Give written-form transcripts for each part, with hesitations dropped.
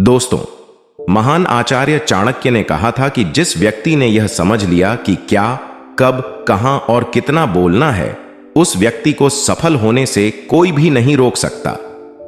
दोस्तों, महान आचार्य चाणक्य ने कहा था कि जिस व्यक्ति ने यह समझ लिया कि क्या, कब, कहां और कितना बोलना है, उस व्यक्ति को सफल होने से कोई भी नहीं रोक सकता।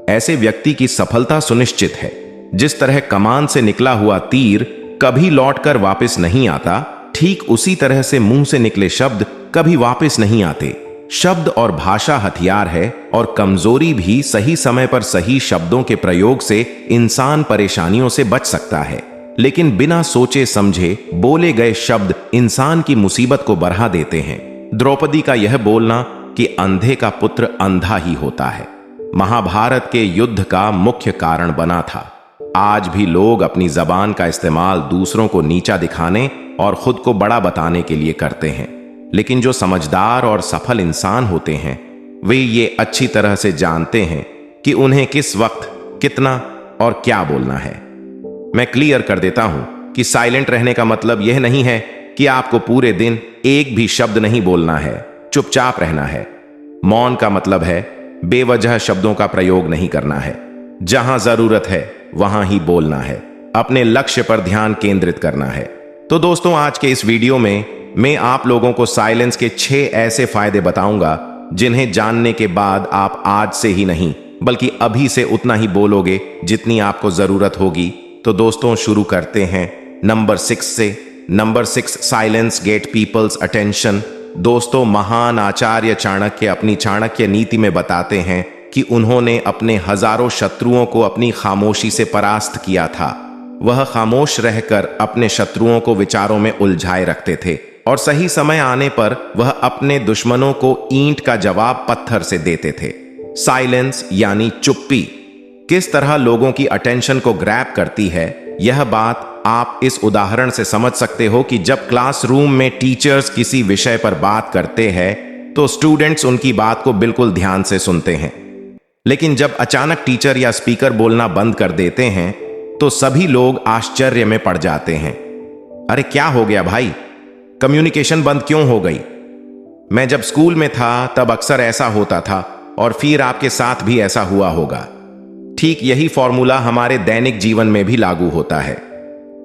ऐसे व्यक्ति की सफलता सुनिश्चित है। जिस तरह कमान से निकला हुआ तीर कभी लौटकर वापस नहीं आता, ठीक उसी तरह से मुंह से निकले शब्द कभी वापस नहीं आते। शब्द और भाषा हथियार है और कमजोरी भी सही समय पर सही शब्दों के प्रयोग से इंसान परेशानियों से बच सकता है। लेकिन बिना सोचे समझे बोले गए शब्द इंसान की मुसीबत को बढ़ा देते हैं। द्रौपदी का यह बोलना कि अंधे का पुत्र अंधा ही होता है, महाभारत के युद्ध का मुख्य कारण बना था। आज भी लोग अपनी जबान का इस्तेमाल दूसरों को नीचा दिखाने और खुद को बड़ा बताने के लिए करते हैं। लेकिन जो समझदार और सफल इंसान होते हैं, वे ये अच्छी तरह से जानते हैं कि उन्हें किस वक्त कितना और क्या बोलना है। मैं क्लियर कर देता हूं कि साइलेंट रहने का मतलब यह नहीं है कि आपको पूरे दिन एक भी शब्द नहीं बोलना है, चुपचाप रहना है। मौन का मतलब है बेवजह शब्दों का प्रयोग नहीं करना है। जहां जरूरत है वहां ही बोलना है। अपने लक्ष्य पर ध्यान केंद्रित करना है। तो दोस्तों, आज के इस वीडियो में मैं आप लोगों को साइलेंस के 6 ऐसे फायदे बताऊंगा जिन्हें जानने के बाद आप आज से ही नहीं बल्कि अभी से उतना ही बोलोगे जितनी आपको जरूरत होगी। तो दोस्तों, शुरू करते हैं नंबर 6 से। Number 6, silence get people's attention. दोस्तों, महान आचार्य चाणक्य अपनी चाणक्य नीति में बताते हैं कि उन्होंने अपने हजारों शत्रुओं को अपनी खामोशी से परास्त किया था। वह खामोश रहकर अपने शत्रुओं को विचारों में उलझाए रखते थे और सही समय आने पर वह अपने दुश्मनों को ईंट का जवाब पत्थर से देते थे। साइलेंस यानी चुप्पी किस तरह लोगों की अटेंशन को ग्रैब करती है, यह बात आप इस उदाहरण से समझ सकते हो कि जब क्लासरूम में टीचर्स किसी विषय पर बात करते हैं तो स्टूडेंट्स उनकी बात को बिल्कुल ध्यान से सुनते हैं। लेकिन जब अचानक टीचर या स्पीकर बोलना बंद कर देते हैं तो सभी लोग आश्चर्य में पड़ जाते हैं। अरे क्या हो गया भाई, कम्युनिकेशन बंद क्यों हो गई? मैं जब स्कूल में था तब अक्सर ऐसा होता था और फिर आपके साथ भी ऐसा हुआ होगा। ठीक यही फॉर्मूला हमारे दैनिक जीवन में भी लागू होता है।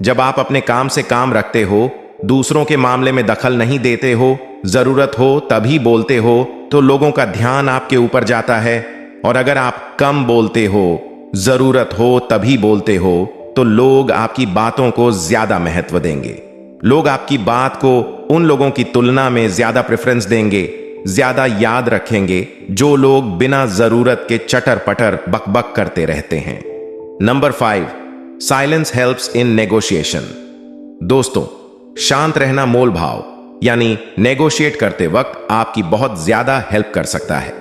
जब आप अपने काम से काम रखते हो, दूसरों के मामले में दखल नहीं देते हो, जरूरत हो तभी बोलते हो, तो लोगों का ध्यान आपके ऊपर जाता है। और अगर आप कम बोलते हो, जरूरत हो तभी बोलते हो, तो लोग आपकी बातों को ज्यादा महत्व देंगे। लोग आपकी बात को उन लोगों की तुलना में ज्यादा प्रेफरेंस देंगे, ज्यादा याद रखेंगे जो लोग बिना जरूरत के चटर पटर बकबक करते रहते हैं। Number 5, silence helps in negotiation. दोस्तों, शांत रहना मोल भाव यानी नेगोशिएट करते वक्त आपकी बहुत ज्यादा हेल्प कर सकता है।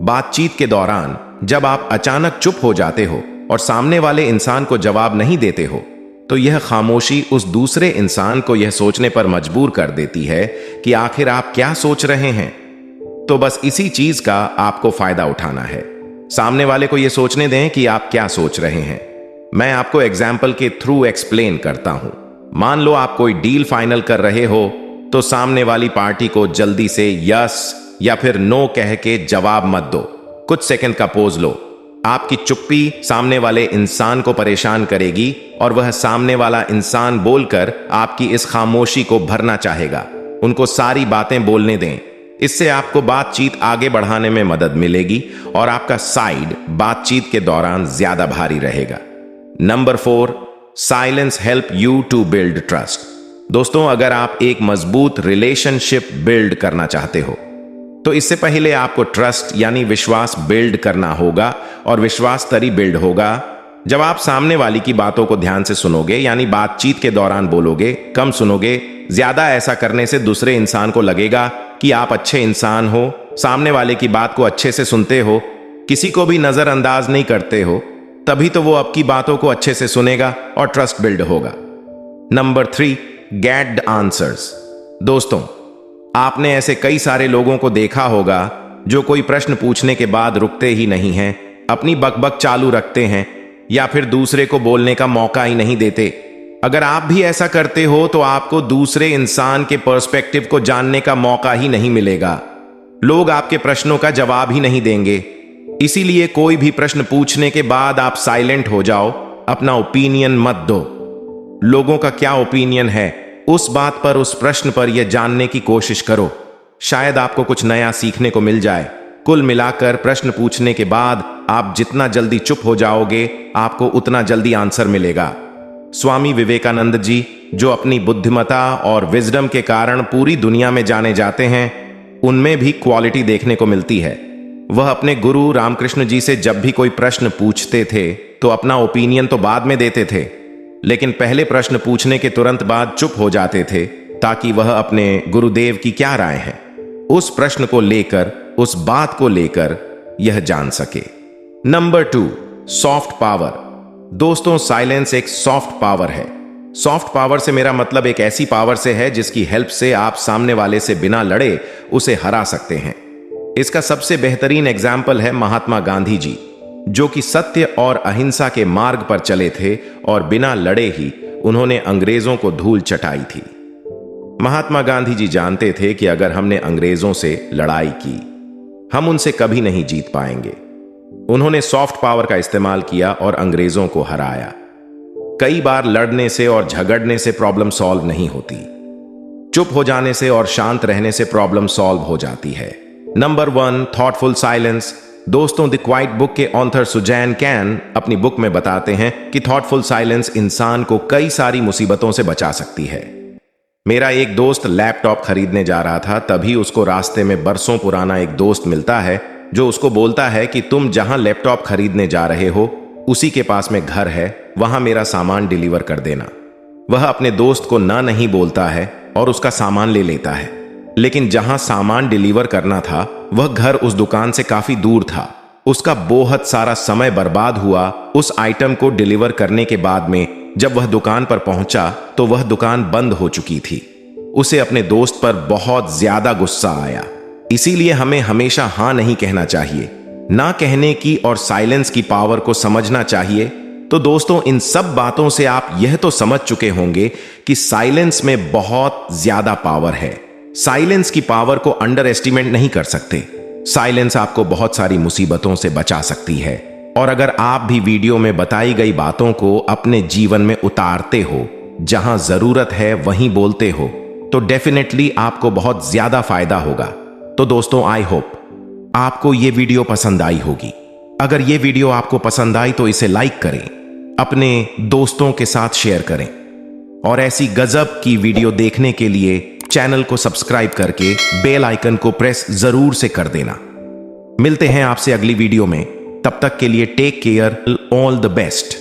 बातचीत के दौरान जब आप अचानक चुप हो जाते हो और सामने वाले इंसान को जवाब नहीं देते हो, तो यह खामोशी उस दूसरे इंसान को यह सोचने पर मजबूर कर देती है कि आखिर आप क्या सोच रहे हैं। तो बस इसी चीज का आपको फायदा उठाना है। सामने वाले को यह सोचने दें कि आप क्या सोच रहे हैं। मैं आपको एग्जाम्पल के थ्रू एक्सप्लेन करता हूं। मान लो आप कोई डील फाइनल कर रहे हो, तो सामने वाली पार्टी को जल्दी से यस या फिर नो कह के जवाब मत दो। कुछ सेकंड का पोज लो। आपकी चुप्पी सामने वाले इंसान को परेशान करेगी और वह सामने वाला इंसान बोलकर आपकी इस खामोशी को भरना चाहेगा। उनको सारी बातें बोलने दें। इससे आपको बातचीत आगे बढ़ाने में मदद मिलेगी और आपका साइड बातचीत के दौरान ज्यादा भारी रहेगा। Number 4, silence help you to build trust. दोस्तों, अगर आप एक मजबूत रिलेशनशिप बिल्ड करना चाहते हो, तो इससे पहले आपको ट्रस्ट यानी विश्वास बिल्ड करना होगा। और विश्वास तभी बिल्ड होगा जब आप सामने वाली की बातों को ध्यान से सुनोगे, यानी बातचीत के दौरान बोलोगे, कम सुनोगे। ज्यादा ऐसा करने से दूसरे इंसान को लगेगा कि आप अच्छे इंसान हो, सामने वाले की बात को अच्छे से सुनते हो, किसी को भी नजरअंदाज नहीं करते हो, तभी तो वो आपकी बातों को अच्छे से सुनेगा और ट्रस्ट बिल्ड होगा। Number 3, get the answers. दोस्तों, आपने ऐसे कई सारे लोगों को देखा होगा जो कोई प्रश्न पूछने के बाद रुकते ही नहीं हैं, अपनी बकबक चालू रखते हैं या फिर दूसरे को बोलने का मौका ही नहीं देते। अगर आप भी ऐसा करते हो तो आपको दूसरे इंसान के पर्सपेक्टिव को जानने का मौका ही नहीं मिलेगा। लोग आपके प्रश्नों का जवाब ही नहीं देंगे। इसीलिए कोई भी प्रश्न पूछने के बाद आप साइलेंट हो जाओ अपना ओपिनियन मत दो। लोगों का क्या ओपिनियन है उस बात पर, उस प्रश्न पर यह जानने की कोशिश करो। शायद आपको कुछ नया सीखने को मिल जाए। कुल मिलाकर प्रश्न पूछने के बाद आप जितना जल्दी चुप हो जाओगे, आपको उतना जल्दी आंसर मिलेगा। स्वामी विवेकानंद जी, जो अपनी बुद्धिमता और विजडम के कारण पूरी दुनिया में जाने जाते हैं, उनमें भी क्वालिटी देखने को मिलती है। वह अपने गुरु रामकृष्ण जी से जब भी कोई प्रश्न पूछते थे तो अपना ओपिनियन तो बाद में देते थे, लेकिन पहले प्रश्न पूछने के तुरंत बाद चुप हो जाते थे ताकि वह अपने गुरुदेव की क्या राय है उस प्रश्न को लेकर, उस बात को लेकर यह जान सके। Number 2, soft power. दोस्तों, साइलेंस एक सॉफ्ट पावर है। सॉफ्ट पावर से मेरा मतलब एक ऐसी पावर से है जिसकी हेल्प से आप सामने वाले से बिना लड़े उसे हरा सकते हैं। इसका सबसे बेहतरीन एग्जाम्पल है महात्मा गांधी जी, जो कि सत्य और अहिंसा के मार्ग पर चले थे और बिना लड़े ही उन्होंने अंग्रेजों को धूल चटाई थी। महात्मा गांधी जी जानते थे कि अगर हमने अंग्रेजों से लड़ाई की, हम उनसे कभी नहीं जीत पाएंगे। उन्होंने सॉफ्ट पावर का इस्तेमाल किया और अंग्रेजों को हराया। कई बार लड़ने से और झगड़ने से प्रॉब्लम सॉल्व नहीं होती, चुप हो जाने से और शांत रहने से प्रॉब्लम सॉल्व हो जाती है। Number 1, thoughtful silence. दोस्तों, द क्वाइट बुक के ऑथर सुजैन कैन अपनी बुक में बताते हैं कि थॉटफुल साइलेंस इंसान को कई सारी मुसीबतों से बचा सकती है। मेरा एक दोस्त लैपटॉप खरीदने जा रहा था, तभी उसको रास्ते में बरसों पुराना एक दोस्त मिलता है जो उसको बोलता है कि तुम जहां लैपटॉप खरीदने जा रहे हो उसी के पास में घर है, वहां मेरा सामान डिलीवर कर देना। वह अपने दोस्त को ना नहीं बोलता है और उसका सामान ले लेता है, लेकिन जहां सामान डिलीवर करना था वह घर उस दुकान से काफी दूर था। उसका बहुत सारा समय बर्बाद हुआ उस आइटम को डिलीवर करने के बाद में। जब वह दुकान पर पहुंचा तो वह दुकान बंद हो चुकी थी। उसे अपने दोस्त पर बहुत ज्यादा गुस्सा आया। इसीलिए हमें हमेशा हां नहीं कहना चाहिए, ना कहने की और साइलेंस की पावर को समझना चाहिए। तो दोस्तों, इन सब बातों से आप यह तो समझ चुके होंगे कि साइलेंस में बहुत ज्यादा पावर है। साइलेंस की पावर को अंडर एस्टिमेट नहीं कर सकते। साइलेंस आपको बहुत सारी मुसीबतों से बचा सकती है। और अगर आप भी वीडियो में बताई गई बातों को अपने जीवन में उतारते हो, जहां जरूरत है वहीं बोलते हो, तो डेफिनेटली आपको बहुत ज्यादा फायदा होगा। तो दोस्तों, आई होप आपको यह वीडियो पसंद आई होगी। अगर यह वीडियो आपको पसंद आई तो इसे लाइक करें, अपने दोस्तों के साथ शेयर करें और ऐसी गजब की वीडियो देखने के लिए चैनल को सब्सक्राइब करके बेल आइकन को प्रेस जरूर से कर देना। मिलते हैं आपसे अगली वीडियो में, तब तक के लिए take care, all the best.